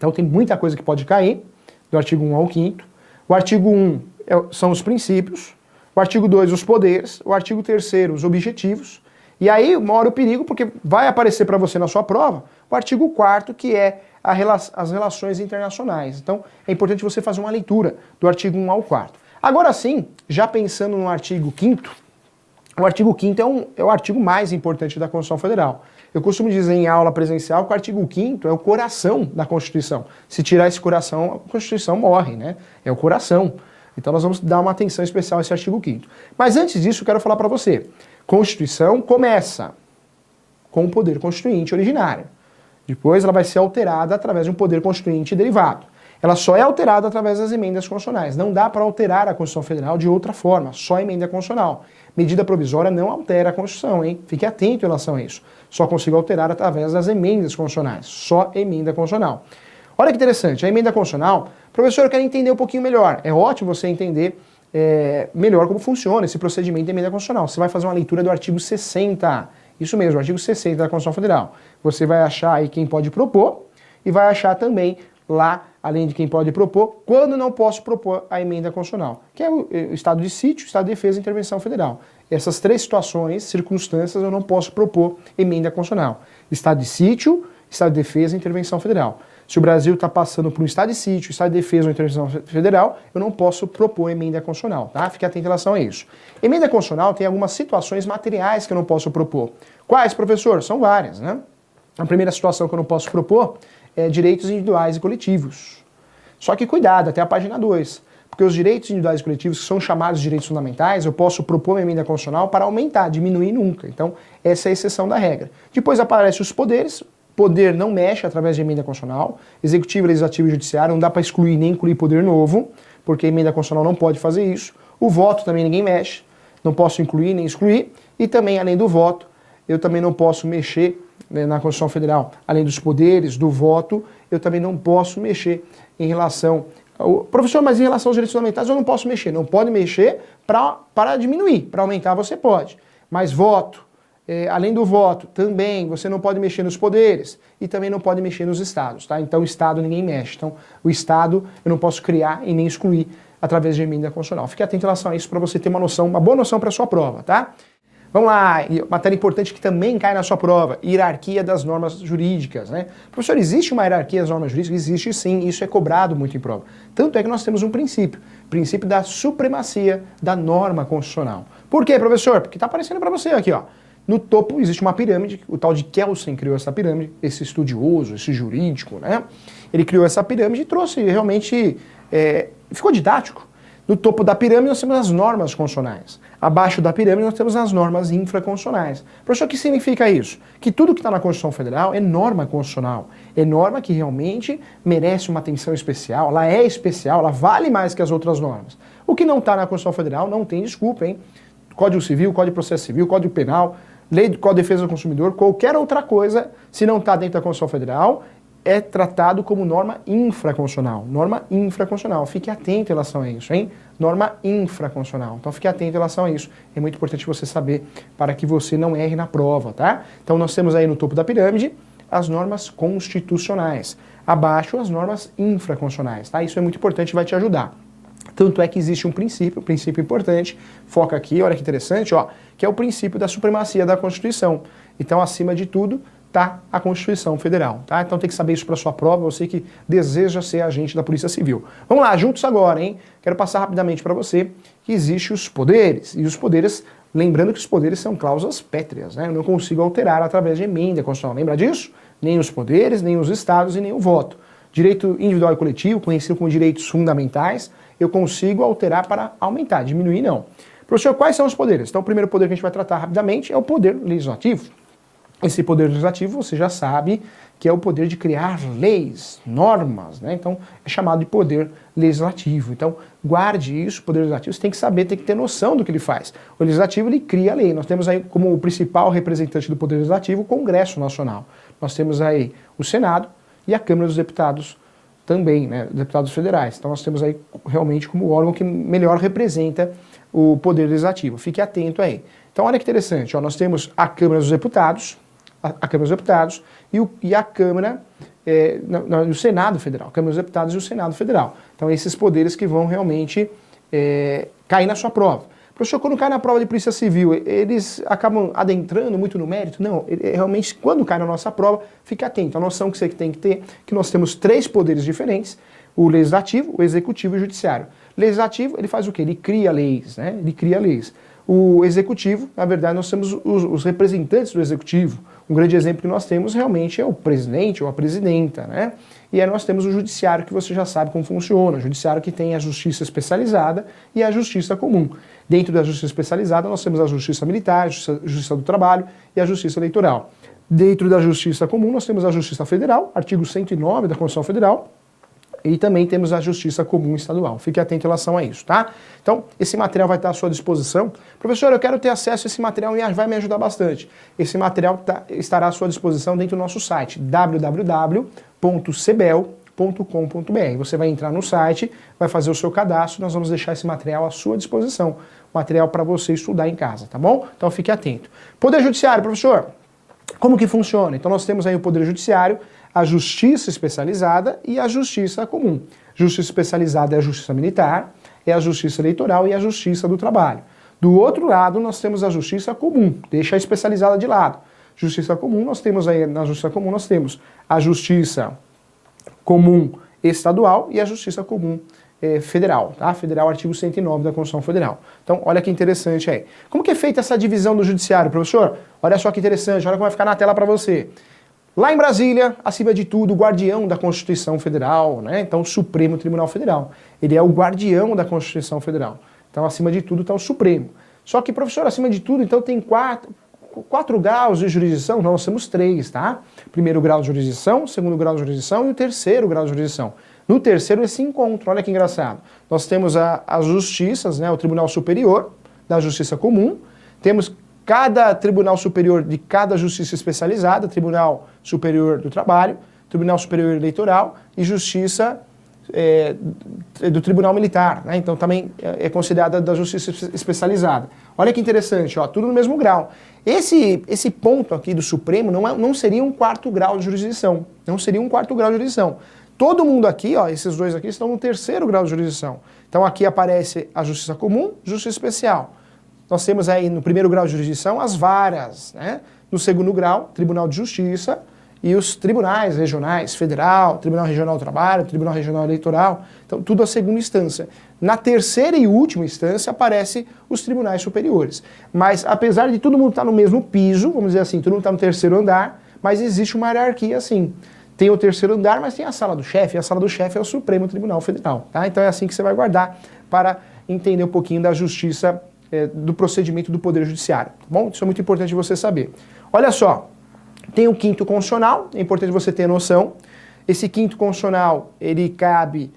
Então tem muita coisa que pode cair, do artigo 1 ao 5º. O artigo 1 são os princípios, o artigo 2 os poderes, o artigo 3º os objetivos, e aí mora o perigo, porque vai aparecer para você na sua prova o artigo 4º, que é as relações internacionais. Então é importante você fazer uma leitura do artigo 1 ao 4º. Agora sim, já pensando no artigo 5º, o artigo 5º é o artigo mais importante da Constituição Federal. Eu costumo dizer em aula presencial que o artigo 5º é o coração da Constituição. Se tirar esse coração, a Constituição morre, né? É o coração. Então nós vamos dar uma atenção especial a esse artigo 5º. Mas antes disso, eu quero falar para você. Constituição começa com o poder constituinte originário. Depois ela vai ser alterada através de um poder constituinte derivado. Ela só é alterada através das emendas constitucionais. Não dá para alterar a Constituição Federal de outra forma, só emenda constitucional. Medida provisória não altera a Constituição, hein? Fique atento em relação a isso. Só consigo alterar através das emendas constitucionais, só emenda constitucional. Olha que interessante, a emenda constitucional, professor, eu quero entender um pouquinho melhor. É ótimo você entender melhor como funciona esse procedimento de emenda constitucional. Você vai fazer uma leitura do artigo 60, isso mesmo, o artigo 60 da Constituição Federal. Você vai achar aí quem pode propor e vai achar também lá, além de quem pode propor, quando não posso propor a emenda constitucional, que é o estado de sítio, estado de defesa e intervenção federal. Essas três situações, circunstâncias, eu não posso propor emenda constitucional. Estado de sítio, estado de defesa e intervenção federal. Se o Brasil está passando por um estado de sítio, estado de defesa ou intervenção federal, eu não posso propor emenda constitucional, tá? Fique atento em relação a isso. Emenda constitucional tem algumas situações materiais que eu não posso propor. Quais, professor? São várias, né? A primeira situação que eu não posso propor é direitos individuais e coletivos. Só que cuidado, até a página 2, porque os direitos individuais e coletivos, que são chamados de direitos fundamentais, eu posso propor uma emenda constitucional para aumentar, diminuir nunca. Então, essa é a exceção da regra. Depois aparecem os poderes, poder não mexe através de emenda constitucional, executivo, legislativo e judiciário, não dá para excluir nem incluir poder novo, porque a emenda constitucional não pode fazer isso. O voto também ninguém mexe, não posso incluir nem excluir, e também, além do voto, eu também não posso mexer na Constituição Federal, além dos poderes, do voto, eu também não posso mexer em relação... Professor, mas em relação aos direitos fundamentais eu não posso mexer. Não pode mexer para diminuir, para aumentar você pode. Mas voto, além do voto, também você não pode mexer nos poderes e também não pode mexer nos estados, tá? Então o estado ninguém mexe. Então o estado eu não posso criar e nem excluir através de emenda constitucional. Fique atento em relação a isso para você ter uma noção, uma boa noção para a sua prova, tá? Vamos lá, matéria importante que também cai na sua prova, hierarquia das normas jurídicas, né? Professor, existe uma hierarquia das normas jurídicas? Existe sim, isso é cobrado muito em prova. Tanto é que nós temos um princípio da supremacia da norma constitucional. Por quê, professor? Porque está aparecendo para você aqui, ó. No topo existe uma pirâmide, o tal de Kelsen criou essa pirâmide, esse estudioso, esse jurídico, né? Ele criou essa pirâmide e trouxe realmente, ficou didático. No topo da pirâmide nós temos as normas constitucionais. Abaixo da pirâmide nós temos as normas infraconstitucionais. Professor, o que significa isso? Que tudo que está na Constituição Federal é norma constitucional. É norma que realmente merece uma atenção especial, ela é especial, ela vale mais que as outras normas. O que não está na Constituição Federal não tem desculpa, hein? Código Civil, Código de Processo Civil, Código Penal, Lei de Código de Defesa do Consumidor, qualquer outra coisa, se não está dentro da Constituição Federal, é tratado como norma infraconstitucional. Norma infraconstitucional. Fique atento em relação a isso, hein? Norma infraconstitucional. Então fique atento em relação a isso. É muito importante você saber para que você não erre na prova, tá? Então nós temos aí no topo da pirâmide as normas constitucionais. Abaixo as normas infraconstitucionais, tá? Isso é muito importante e vai te ajudar. Tanto é que existe um princípio importante, foca aqui, olha que interessante, ó, que é o princípio da supremacia da Constituição. Então, acima de tudo, tá a Constituição Federal, tá? Então tem que saber isso para sua prova, você que deseja ser agente da Polícia Civil. Vamos lá, juntos agora, hein? Quero passar rapidamente para você que existem os poderes, e os poderes, lembrando que os poderes são cláusulas pétreas, né? Eu não consigo alterar através de emenda constitucional, lembra disso? Nem os poderes, nem os estados e nem o voto. Direito individual e coletivo, conhecido como direitos fundamentais, eu consigo alterar para aumentar, diminuir não. Professor, quais são os poderes? Então o primeiro poder que a gente vai tratar rapidamente é o poder legislativo. Esse poder legislativo você já sabe que é o poder de criar leis, normas, né? Então é chamado de poder legislativo. Então guarde isso, o poder legislativo, você tem que saber, tem que ter noção do que ele faz. O legislativo ele cria a lei. Nós temos aí como o principal representante do poder legislativo o Congresso Nacional. Nós temos aí o Senado e a Câmara dos Deputados também, né? Deputados federais. Então nós temos aí realmente como o órgão que melhor representa o poder legislativo. Fique atento aí. Então olha que interessante, ó, nós temos a Câmara dos Deputados, a Câmara dos Deputados e a Câmara no Senado Federal, Câmara dos Deputados e o Senado Federal. Então, esses poderes que vão realmente cair na sua prova. Professor, quando cai na prova de Polícia Civil, eles acabam adentrando muito no mérito? Não, realmente, quando cai na nossa prova, fique atento. A noção que você tem que ter, que nós temos 3 poderes diferentes, o Legislativo, o Executivo e o Judiciário. Legislativo, ele faz o quê? Ele cria leis, né? Ele cria leis. O Executivo, na verdade, nós temos os representantes do Executivo. Um grande exemplo que nós temos realmente é o presidente ou a presidenta, né? E aí nós temos o Judiciário, que você já sabe como funciona. O Judiciário que tem a Justiça Especializada e a Justiça Comum. Dentro da Justiça Especializada, nós temos a Justiça Militar, a Justiça do Trabalho e a Justiça Eleitoral. Dentro da Justiça Comum, nós temos a Justiça Federal, artigo 109 da Constituição Federal, e também temos a Justiça Comum Estadual. Fique atento em relação a isso, tá? Então, esse material vai estar à sua disposição. Professor, eu quero ter acesso a esse material e vai me ajudar bastante. Esse material estará à sua disposição dentro do nosso site, www.cebel.com.br. Você vai entrar no site, vai fazer o seu cadastro, nós vamos deixar esse material à sua disposição. Material para você estudar em casa, tá bom? Então, fique atento. Poder Judiciário, professor, como que funciona? Então, nós temos aí o Poder Judiciário, a Justiça Especializada e a Justiça Comum. Justiça Especializada é a Justiça Militar, é a Justiça Eleitoral e a Justiça do Trabalho. Do outro lado, nós temos a Justiça Comum, deixa a especializada de lado. Justiça Comum, nós temos aí, na Justiça Comum, nós temos a Justiça Comum Estadual e a Justiça Comum Federal, tá? Federal, artigo 109 da Constituição Federal. Então, olha que interessante aí. Como que é feita essa divisão do Judiciário, professor? Olha só que interessante, olha como vai ficar na tela para você. Lá em Brasília, acima de tudo, o guardião da Constituição Federal, né? Então, o Supremo Tribunal Federal. Ele é o guardião da Constituição Federal. Então, acima de tudo, está o Supremo. Só que, professor, acima de tudo, então, tem quatro graus de jurisdição? Não, nós temos 3, tá? Primeiro grau de jurisdição, segundo grau de jurisdição e o terceiro grau de jurisdição. No terceiro, esse encontro, olha que engraçado. Nós temos as justiças, né? O Tribunal Superior da Justiça Comum, temos cada Tribunal Superior de cada Justiça Especializada, Tribunal Superior do Trabalho, Tribunal Superior Eleitoral e Justiça do Tribunal Militar, né? Então também é considerada da Justiça Especializada. Olha que interessante, ó, tudo no mesmo grau. Esse ponto aqui do Supremo não seria um 4º grau de jurisdição, não seria um 4º grau de jurisdição. Todo mundo aqui, ó, esses dois aqui estão no 3º grau de jurisdição. Então aqui aparece a Justiça Comum, Justiça Especial. Nós temos aí no 1º grau de jurisdição as varas, né? No 2º grau, Tribunal de Justiça e os tribunais regionais, Federal, Tribunal Regional do Trabalho, Tribunal Regional Eleitoral, então tudo a 2ª instância. Na 3ª e última instância aparecem os tribunais superiores. Mas apesar de todo mundo estar no mesmo piso, vamos dizer assim, todo mundo está no 3º andar, mas existe uma hierarquia assim. Tem o 3º andar, mas tem a sala do chefe, e a sala do chefe é o Supremo Tribunal Federal, tá? Então é assim que você vai guardar para entender um pouquinho da justiça, do procedimento do Poder Judiciário, tá bom? Isso é muito importante você saber. Olha só, tem o 5º constitucional, é importante você ter noção. Esse 5º constitucional, ele cabe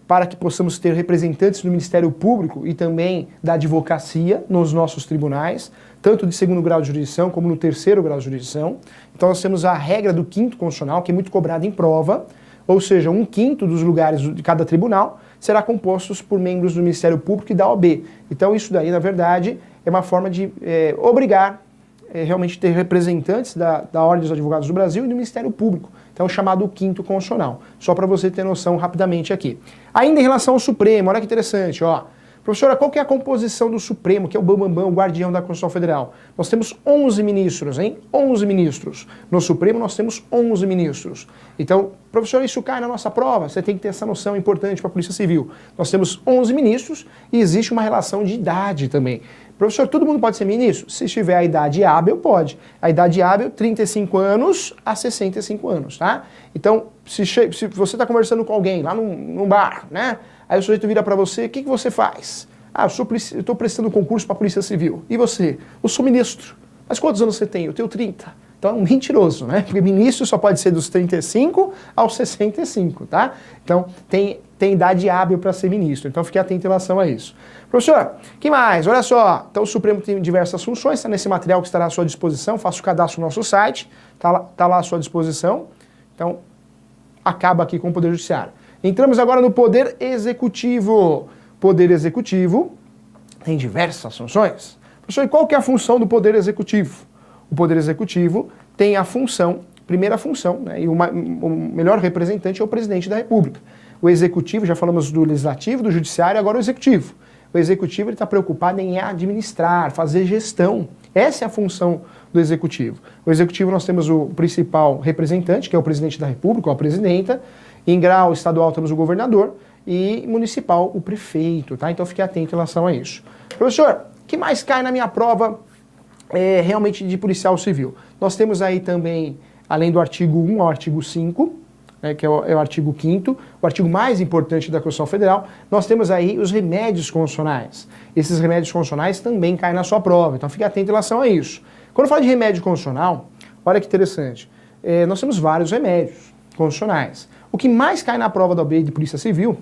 para que possamos ter representantes do Ministério Público e também da advocacia nos nossos tribunais, tanto de 2º grau de jurisdição como no 3º grau de jurisdição. Então nós temos a regra do 5º constitucional, que é muito cobrada em prova, ou seja, 1/5 dos lugares de cada tribunal será compostos por membros do Ministério Público e da OAB. Então isso daí, na verdade, é uma forma de obrigar realmente ter representantes da Ordem dos Advogados do Brasil e do Ministério Público. Então é o chamado 5º constitucional. Só para você ter noção rapidamente aqui. Ainda em relação ao Supremo, olha que interessante, ó. Professora, qual que é a composição do Supremo, que é o bambambam, o guardião da Constituição Federal? Nós temos 11 ministros, hein? 11 ministros. No Supremo nós temos 11 ministros. Então, professora, isso cai na nossa prova? Você tem que ter essa noção importante para a Polícia Civil. Nós temos 11 ministros e existe uma relação de idade também. Professor, todo mundo pode ser ministro? Se tiver a idade hábil, pode. A idade hábil, 35 anos a 65 anos, tá? Então, se você está conversando com alguém lá num bar, né? Aí o sujeito vira para você, o que você faz? Ah, eu estou prestando concurso para a Polícia Civil. E você? Eu sou ministro. Mas quantos anos você tem? Eu tenho 30. Então é um mentiroso, né? Porque ministro só pode ser dos 35 aos 65, tá? Então tem idade hábil para ser ministro. Então fique atento em relação a isso. Professor, que mais? Olha só. Então o Supremo tem diversas funções, está nesse material que estará à sua disposição. Faça o cadastro no nosso site, tá lá à sua disposição. Então acaba aqui com o Poder Judiciário. Entramos agora no Poder Executivo. Poder Executivo tem diversas funções. Professor, e qual que é a função do Poder Executivo? O Poder Executivo tem a função primeira função, né? E o melhor representante é o presidente da República. O executivo, já falamos do legislativo, do judiciário, agora o executivo. O executivo está preocupado em administrar, fazer gestão. Essa é a função do executivo. O executivo nós temos o principal representante, que é o presidente da República, ou a presidenta. Em grau estadual temos o governador e municipal o prefeito, tá? Então fique atento em relação a isso. Professor, o que mais cai na minha prova realmente de policial civil? Nós temos aí também, além do artigo 1 ao artigo 5, que é o artigo 5º, o artigo mais importante da Constituição Federal, nós temos aí os remédios constitucionais. Esses remédios constitucionais também caem na sua prova, então fique atento em relação a isso. Quando eu falo de remédio constitucional, olha que interessante, nós temos vários remédios constitucionais. O que mais cai na prova da OAB de Polícia Civil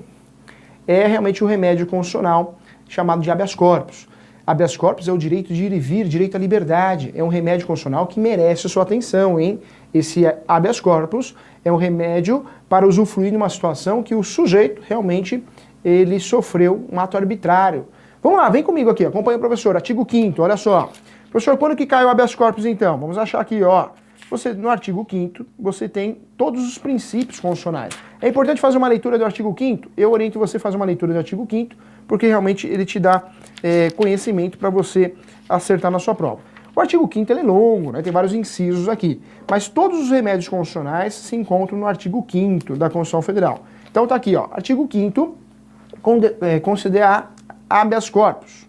é realmente o remédio constitucional chamado de habeas corpus. Habeas corpus é o direito de ir e vir, direito à liberdade. É um remédio constitucional que merece a sua atenção, hein? Esse habeas corpus é um remédio para usufruir de uma situação que o sujeito realmente ele sofreu um ato arbitrário. Vamos lá, vem comigo aqui, acompanha o professor, artigo 5º, olha só. Professor, quando que cai o habeas corpus então? Vamos achar aqui, ó. No artigo 5º, você tem todos os princípios constitucionais. É importante fazer uma leitura do artigo 5º, eu oriento você a fazer uma leitura do artigo 5º, porque realmente ele te dá conhecimento para você acertar na sua prova. O artigo 5º ele é longo, né? Tem vários incisos aqui, mas todos os remédios constitucionais se encontram no artigo 5º da Constituição Federal. Então tá aqui, ó, artigo 5º, considerar habeas corpus.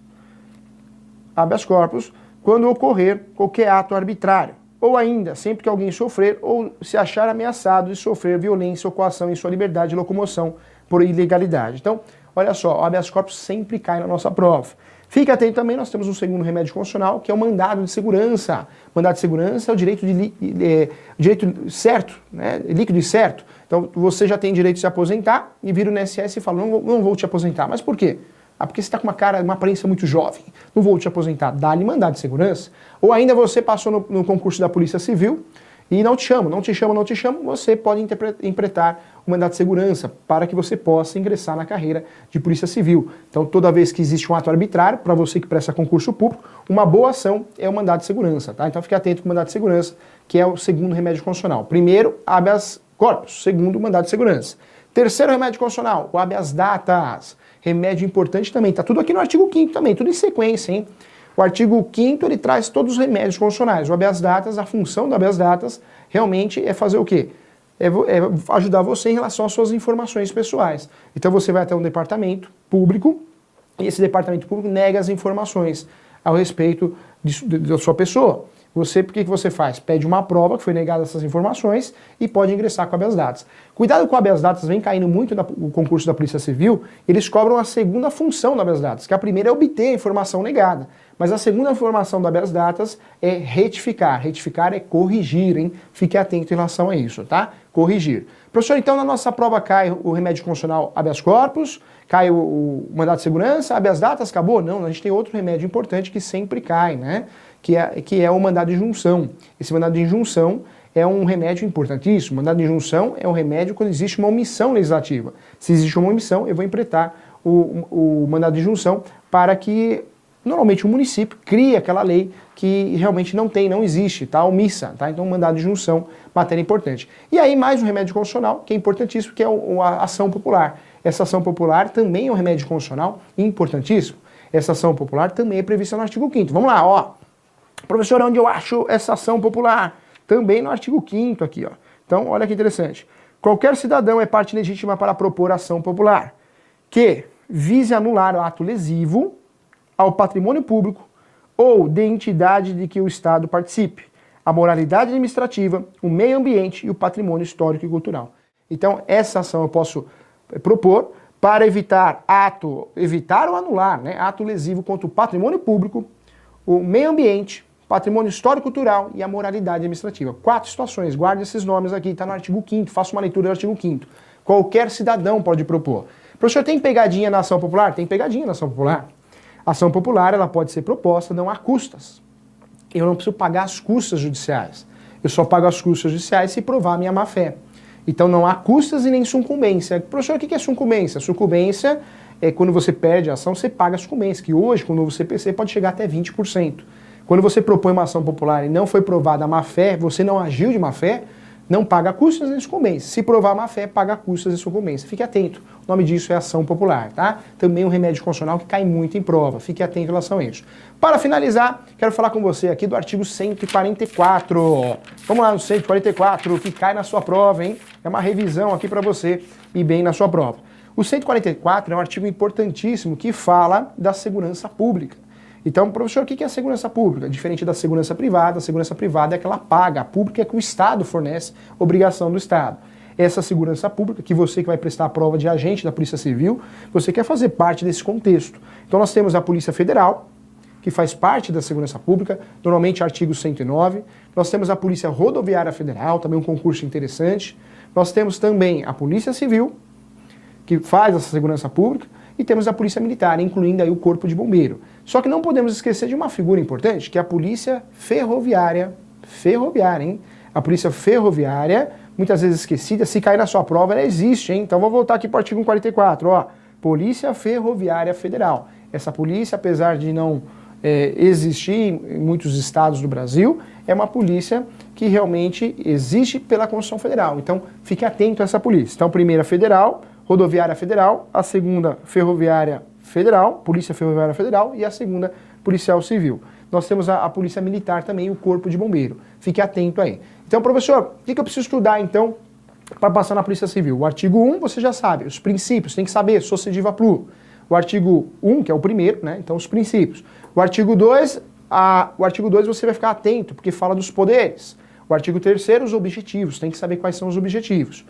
Habeas corpus, quando ocorrer qualquer ato arbitrário, ou ainda, sempre que alguém sofrer ou se achar ameaçado de sofrer violência ou coação em sua liberdade de locomoção por ilegalidade. Então, olha só, o habeas corpus sempre cai na nossa prova. Fique atento também, nós temos um segundo remédio constitucional, que é o mandado de segurança. Mandado de segurança é o direito direito certo, né? Líquido e certo. Então, você já tem direito de se aposentar e vira o INSS e fala, não vou te aposentar. Mas por quê? Ah, porque você está com uma aparência muito jovem, não vou te aposentar, dá-lhe mandado de segurança. Ou ainda você passou no concurso da Polícia Civil e não te chamam, você pode interpretar o mandado de segurança para que você possa ingressar na carreira de Polícia Civil. Então, toda vez que existe um ato arbitrário, para você que presta concurso público, uma boa ação é o mandado de segurança, tá? Então, fique atento com o mandado de segurança, que é o segundo remédio constitucional. Primeiro, habeas corpus, segundo, mandado de segurança. Terceiro remédio constitucional, o habeas datas. Remédio importante também, tá tudo aqui no artigo 5º também, tudo em sequência, hein? O artigo 5º ele traz todos os remédios constitucionais. O habeas datas, a função do habeas datas realmente é fazer o quê? É ajudar você em relação às suas informações pessoais. Então você vai até um departamento público e esse departamento público nega as informações ao respeito da sua pessoa. Por que você faz? Pede uma prova que foi negada essas informações e pode ingressar com habeas datas. Cuidado com o habeas datas, vem caindo muito no concurso da Polícia Civil, eles cobram a segunda função do habeas datas, que a primeira é obter a informação negada. Mas a segunda informação do habeas datas é retificar. Retificar é corrigir, hein? Fique atento em relação a isso, tá? Corrigir. Professor, então na nossa prova cai o remédio constitucional habeas corpus, cai o mandado de segurança, habeas datas, acabou? Não, a gente tem outro remédio importante que sempre cai, né? Que é o mandado de injunção. Esse mandado de injunção é um remédio importantíssimo. O mandado de injunção é um remédio quando existe uma omissão legislativa. Se existe uma omissão, eu vou interpretar o mandado de injunção para que, normalmente, o município crie aquela lei que realmente não existe, tá? Omissa, tá? Então, mandado de injunção, matéria importante. E aí, mais um remédio constitucional, que é importantíssimo, que é a ação popular. Essa ação popular também é um remédio constitucional importantíssimo. Essa ação popular também é prevista no artigo 5º. Vamos lá, ó. Professor, onde eu acho essa ação popular? Também no artigo 5º aqui, ó. Então, olha que interessante. Qualquer cidadão é parte legítima para propor ação popular que vise anular o ato lesivo ao patrimônio público ou de entidade de que o Estado participe, a moralidade administrativa, o meio ambiente e o patrimônio histórico e cultural. Então, essa ação eu posso propor para evitar ou anular, né, ato lesivo contra o patrimônio público, o meio ambiente, patrimônio histórico-cultural e a moralidade administrativa. 4 situações, guarde esses nomes aqui, está no artigo 5º, faça uma leitura do artigo 5º. Qualquer cidadão pode propor. Professor, tem pegadinha na ação popular? Tem pegadinha na ação popular. A ação popular ela pode ser proposta, não há custas. Eu não preciso pagar as custas judiciais. Eu só pago as custas judiciais se provar a minha má-fé. Então não há custas e nem sucumbência. Professor, o que é sucumbência? Sucumbência é quando você perde a ação, você paga a sucumbência, que hoje, com o novo CPC, pode chegar até 20%. Quando você propõe uma ação popular e não foi provada a má-fé, você não agiu de má-fé, não paga custas nem sucumbência. Se provar má-fé, paga custas e sucumbência. Fique atento. O nome disso é ação popular, tá? Também um remédio constitucional que cai muito em prova. Fique atento em relação a isso. Para finalizar, quero falar com você aqui do artigo 144. Vamos lá no 144, que cai na sua prova, hein? É uma revisão aqui para você ir bem na sua prova. O 144 é um artigo importantíssimo que fala da segurança pública. Então, professor, o que é a segurança pública? Diferente da segurança privada, a segurança privada é que ela paga, a pública é que o Estado fornece, obrigação do Estado. Essa segurança pública, que você que vai prestar a prova de agente da Polícia Civil, você quer fazer parte desse contexto. Então nós temos a Polícia Federal, que faz parte da segurança pública, normalmente artigo 109. Nós temos a Polícia Rodoviária Federal, também um concurso interessante. Nós temos também a Polícia Civil, que faz essa segurança pública, e temos a Polícia Militar, incluindo aí o Corpo de Bombeiro. Só que não podemos esquecer de uma figura importante, que é a Polícia Ferroviária. Ferroviária, hein? A Polícia Ferroviária, muitas vezes esquecida, se cair na sua prova, ela existe, hein? Então vou voltar aqui para o artigo 144, ó. Polícia Ferroviária Federal. Essa polícia, apesar de não existir em muitos estados do Brasil, é uma polícia que realmente existe pela Constituição Federal. Então fique atento a essa polícia. Então, a primeira Federal, Rodoviária Federal, a segunda Ferroviária Federal, Polícia Ferroviária Federal, e a segunda Policial Civil. Nós temos a Polícia Militar também, o Corpo de Bombeiro. Fique atento aí. Então, professor, o que eu preciso estudar, então, para passar na Polícia Civil? O artigo 1, você já sabe, os princípios, tem que saber, sociediva plu. O artigo 1, que é o primeiro, né? Então, os princípios. O artigo 2, você vai ficar atento, porque fala dos poderes. O artigo 3º, os objetivos, tem que saber quais são os objetivos.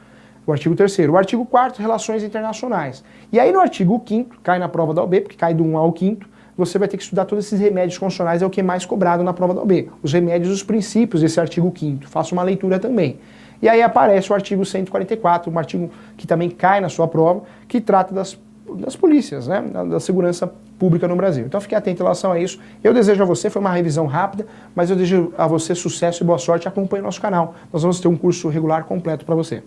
O artigo 3º. O artigo 4º, relações internacionais. E aí no artigo 5º, cai na prova da OAB, porque cai do 1 ao 5º, você vai ter que estudar todos esses remédios constitucionais, é o que é mais cobrado na prova da OAB. Os remédios, os princípios desse artigo 5º. Faça uma leitura também. E aí aparece o artigo 144, um artigo que também cai na sua prova, que trata das polícias, né, da segurança pública no Brasil. Então fique atento em relação a isso. Eu desejo a você, foi uma revisão rápida, mas eu desejo a você sucesso e boa sorte. Acompanhe o nosso canal. Nós vamos ter um curso regular completo para você.